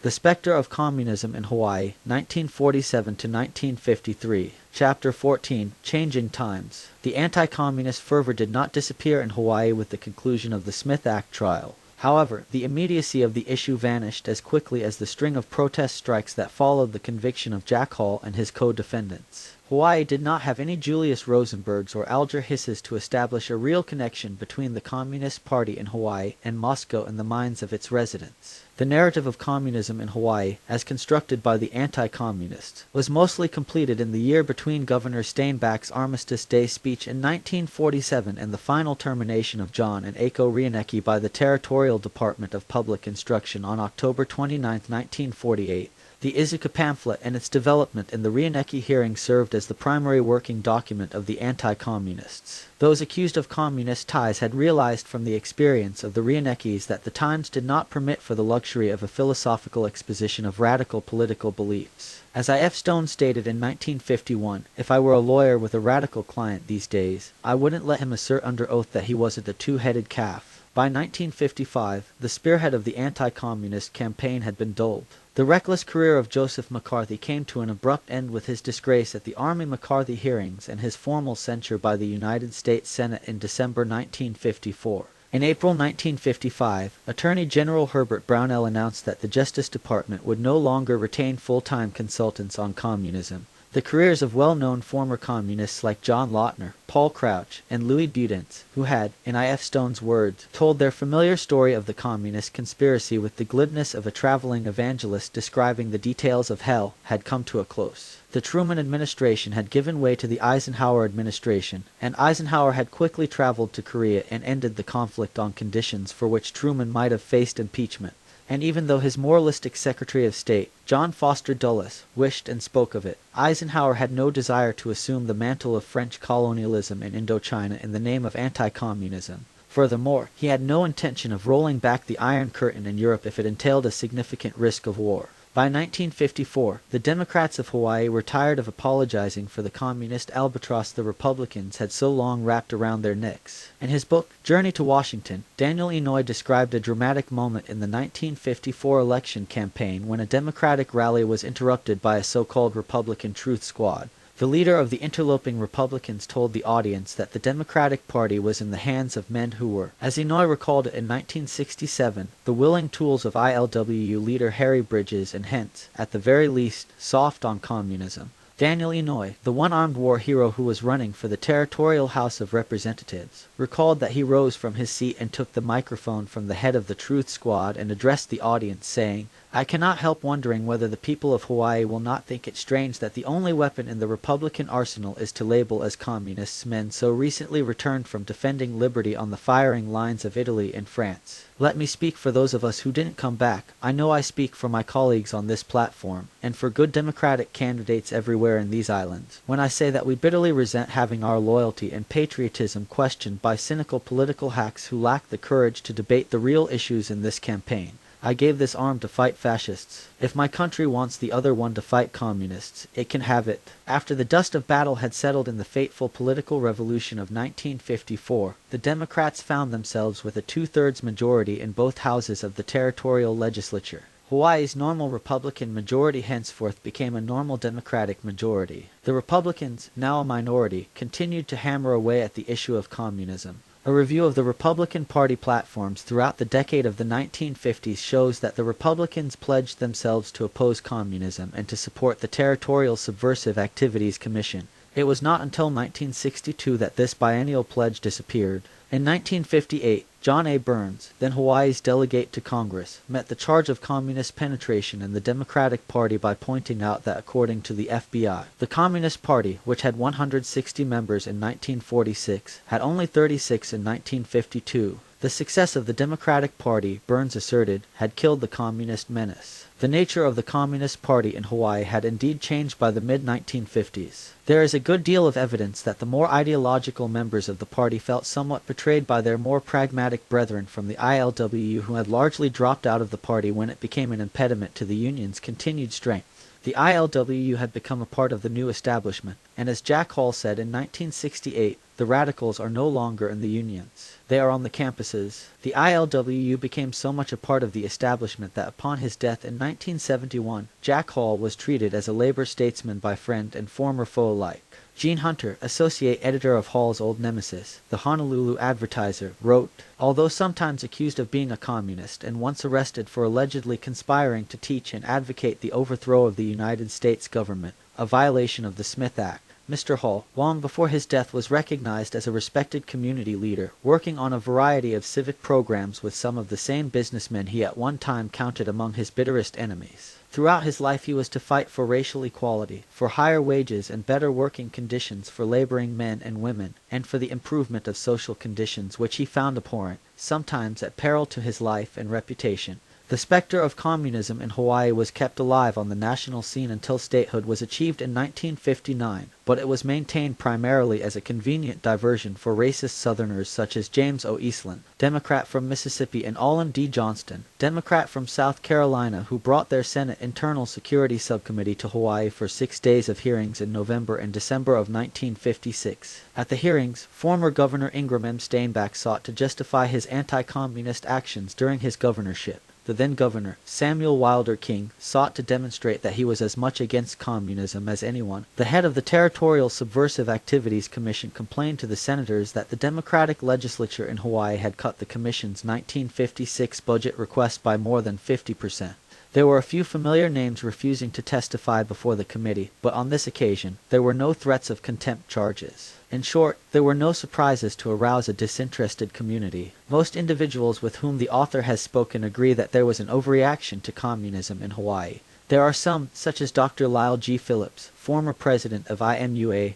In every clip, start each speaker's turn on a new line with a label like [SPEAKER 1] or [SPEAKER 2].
[SPEAKER 1] The Specter of Communism in Hawaii, 1947 to 1953. Chapter 14, Changing Times. The anti-communist fervor did not disappear in Hawaii with the conclusion of the Smith Act trial. However, the immediacy of the issue vanished as quickly as the string of protest strikes that followed the conviction of Jack Hall and his co-defendants. Hawaii did not have any Julius Rosenbergs or Alger Hisses to establish a real connection between the Communist Party in Hawaii and Moscow in the minds of its residents. The narrative of communism in Hawaii, as constructed by the anti-communists, was mostly completed in the year between Governor Steinbach's Armistice Day speech in 1947 and the final termination of John and Eiko Reinecke by the Territorial Department of Public Instruction on October 29, 1948. The Izuka pamphlet and its development in the Reinecke hearing served as the primary working document of the anti-communists. Those accused of communist ties had realized from the experience of the Reineckes that the times did not permit for the luxury of a philosophical exposition of radical political beliefs. As I. F. Stone stated in 1951, if I were a lawyer with a radical client these days, I wouldn't let him assert under oath that he wasn't a two-headed calf. By 1955, the spearhead of the anti-communist campaign had been dulled. The reckless career of Joseph McCarthy came to an abrupt end with his disgrace at the Army McCarthy hearings and his formal censure by the United States Senate in December 1954. In April 1955, Attorney General Herbert Brownell announced that the Justice Department would no longer retain full-time consultants on communism. The careers of well-known former communists like John Lautner, Paul Crouch, and Louis Budentz, who had, in I. F. Stone's words, told their familiar story of the communist conspiracy with the glibness of a traveling evangelist describing the details of hell, had come to a close. The Truman administration had given way to the Eisenhower administration, and Eisenhower had quickly traveled to Korea and ended the conflict on conditions for which Truman might have faced impeachment. And even though his moralistic Secretary of State, John Foster Dulles, wished and spoke of it, Eisenhower had no desire to assume the mantle of French colonialism in Indochina in the name of anti-communism. Furthermore, he had no intention of rolling back the Iron Curtain in Europe if it entailed a significant risk of war. By 1954, the Democrats of Hawaii were tired of apologizing for the communist albatross the Republicans had so long wrapped around their necks. In his book, Journey to Washington, Daniel Inouye described a dramatic moment in the 1954 election campaign when a Democratic rally was interrupted by a so-called Republican Truth Squad. The leader of the interloping Republicans told the audience that the Democratic Party was in the hands of men who were, as Inouye recalled it in 1967, the willing tools of ILWU leader Harry Bridges and hence, at the very least, soft on communism. Daniel Inouye, the one-armed war hero who was running for the Territorial House of Representatives, recalled that he rose from his seat and took the microphone from the head of the Truth Squad and addressed the audience saying, "I cannot help wondering whether the people of Hawaii will not think it strange that the only weapon in the Republican arsenal is to label as communists men so recently returned from defending liberty on the firing lines of Italy and France. Let me speak for those of us who didn't come back. I know I speak for my colleagues on this platform, and for good Democratic candidates everywhere in these islands, when I say that we bitterly resent having our loyalty and patriotism questioned by cynical political hacks who lack the courage to debate the real issues in this campaign. I gave this arm to fight fascists. If my country wants the other one to fight communists, it can have it." After the dust of battle had settled in the fateful political revolution of 1954, the Democrats found themselves with a two-thirds majority in both houses of the territorial legislature. Hawaii's normal Republican majority henceforth became a normal Democratic majority. The Republicans, now a minority, continued to hammer away at the issue of communism. A review of the Republican Party platforms throughout the decade of the 1950s shows that the Republicans pledged themselves to oppose communism and to support the Territorial Subversive Activities Commission. It was not until 1962 that this biennial pledge disappeared. In 1958, John A. Burns, then Hawaii's delegate to Congress, met the charge of communist penetration in the Democratic Party by pointing out that according to the FBI, the Communist Party, which had 160 members in 1946, had only 36 in 1952. The success of the Democratic Party, Burns asserted, had killed the communist menace. The nature of the Communist Party in Hawaii had indeed changed by the mid-1950s. There is a good deal of evidence that the more ideological members of the party felt somewhat betrayed by their more pragmatic brethren from the ILWU who had largely dropped out of the party when it became an impediment to the Union's continued strength. The ILWU had become a part of the new establishment, and as Jack Hall said in 1968, The radicals are no longer in the unions. They are on the campuses. The ILWU became so much a part of the establishment that upon his death in 1971, Jack Hall was treated as a labor statesman by friend and former foe alike. Gene Hunter, associate editor of Hall's old nemesis, the Honolulu Advertiser, wrote, "Although sometimes accused of being a communist and once arrested for allegedly conspiring to teach and advocate the overthrow of the United States government, a violation of the Smith Act, Mr. Hall, long before his death, was recognized as a respected community leader, working on a variety of civic programs with some of the same businessmen he at one time counted among his bitterest enemies. Throughout his life he was to fight for racial equality, for higher wages and better working conditions for laboring men and women, and for the improvement of social conditions which he found abhorrent, sometimes at peril to his life and reputation. The specter of communism in Hawaii was kept alive on the national scene until statehood was achieved in 1959, but it was maintained primarily as a convenient diversion for racist Southerners such as James O. Eastland, Democrat from Mississippi, and Olin D. Johnston, Democrat from South Carolina, who brought their Senate Internal Security Subcommittee to Hawaii for 6 days of hearings in November and December of 1956. At the hearings, former Governor Ingram M. Steinbach sought to justify his anti-communist actions during his governorship. The then-governor, Samuel Wilder King, sought to demonstrate that he was as much against communism as anyone. The head of the Territorial Subversive Activities Commission complained to the senators that the Democratic legislature in Hawaii had cut the commission's 1956 budget request by more than 50%. There were a few familiar names refusing to testify before the committee, but on this occasion, there were no threats of contempt charges. In short, there were no surprises to arouse a disinterested community. Most individuals with whom the author has spoken agree that there was an overreaction to communism in Hawaii. There are some, such as Dr. Lyle G. Phillips, former president of IMUA,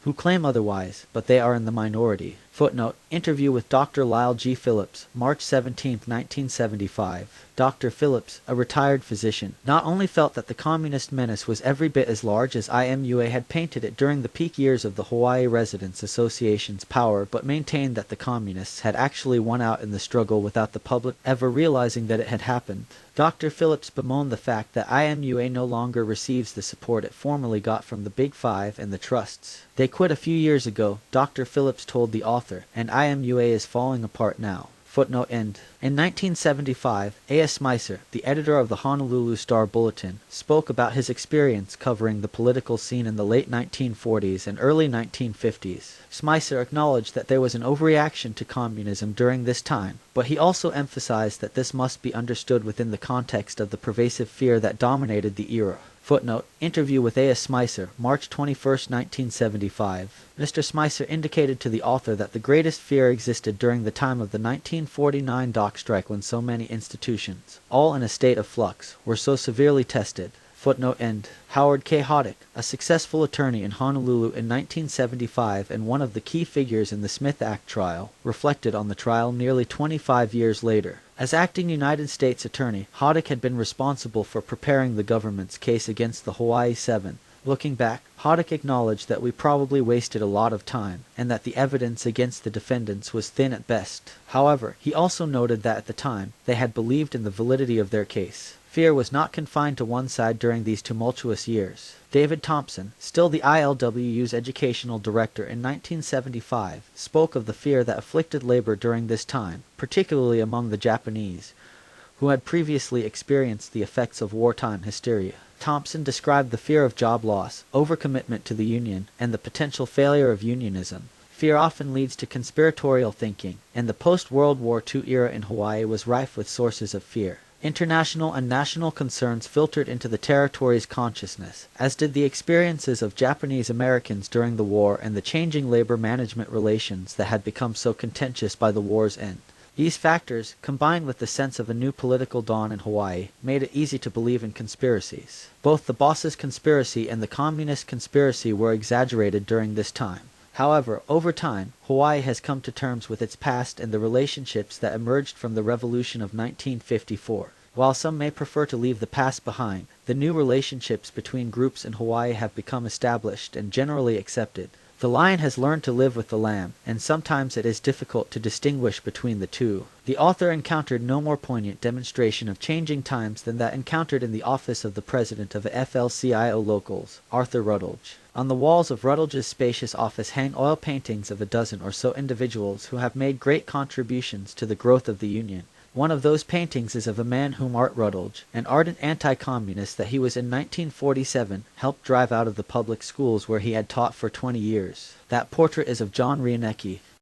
[SPEAKER 1] who claim otherwise, but they are in the minority. Footnote, interview with Dr. Lyle G. Phillips, March 17, 1975. Dr. Phillips, a retired physician, not only felt that the communist menace was every bit as large as IMUA had painted it during the peak years of the Hawaii Residents Association's power, but maintained that the communists had actually won out in the struggle without the public ever realizing that it had happened. Dr. Phillips bemoaned the fact that IMUA no longer receives the support it formerly got from the Big Five and the trusts. They quit a few years ago, Dr. Phillips told the author, and IMUA is falling apart now. Footnote end. In 1975, A.S. Spicer, the editor of the Honolulu Star Bulletin, spoke about his experience covering the political scene in the late 1940s and early 1950s. Spicer acknowledged that there was an overreaction to communism during this time, but he also emphasized that this must be understood within the context of the pervasive fear that dominated the era. Footnote, interview with A.S. Spicer, March 21, 1975. Mr. Spicer indicated to the author that the greatest fear existed during the time of the 1949 dock strike when so many institutions, all in a state of flux, were so severely tested. Footnote end. Howard K. Hoddick, a successful attorney in Honolulu in 1975 and one of the key figures in the Smith Act trial, reflected on the trial nearly 25 years later. As acting United States Attorney, Hoddick had been responsible for preparing the government's case against the Hawaii Seven. Looking back, Hoddick acknowledged that we probably wasted a lot of time, and that the evidence against the defendants was thin at best. However, he also noted that at the time, they had believed in the validity of their case. Fear was not confined to one side during these tumultuous years. David Thompson, still the ILWU's educational director in 1975, spoke of the fear that afflicted labor during this time, particularly among the Japanese, who had previously experienced the effects of wartime hysteria. Thompson described the fear of job loss, overcommitment to the union, and the potential failure of unionism. Fear often leads to conspiratorial thinking, and the post-World War II era in Hawaii was rife with sources of fear. International and national concerns filtered into the territory's consciousness, as did the experiences of Japanese Americans during the war and the changing labor management relations that had become so contentious by the war's end. These factors, combined with the sense of a new political dawn in Hawaii, made it easy to believe in conspiracies. Both the bosses' conspiracy and the communist conspiracy were exaggerated during this time. However, over time, Hawaii has come to terms with its past and the relationships that emerged from the revolution of 1954. While some may prefer to leave the past behind, the new relationships between groups in Hawaii have become established and generally accepted. The lion has learned to live with the lamb, and sometimes it is difficult to distinguish between the two. The author encountered no more poignant demonstration of changing times than that encountered in the office of the president of FL-CIO Locals, Arthur Rutledge. On the walls of Rutledge's spacious office hang oil paintings of a dozen or so individuals who have made great contributions to the growth of the Union. One of those paintings is of a man whom Art Rutledge, an ardent anti-communist that he was in 1947, helped drive out of the public schools where he had taught for 20 years. That portrait is of John Reinecke.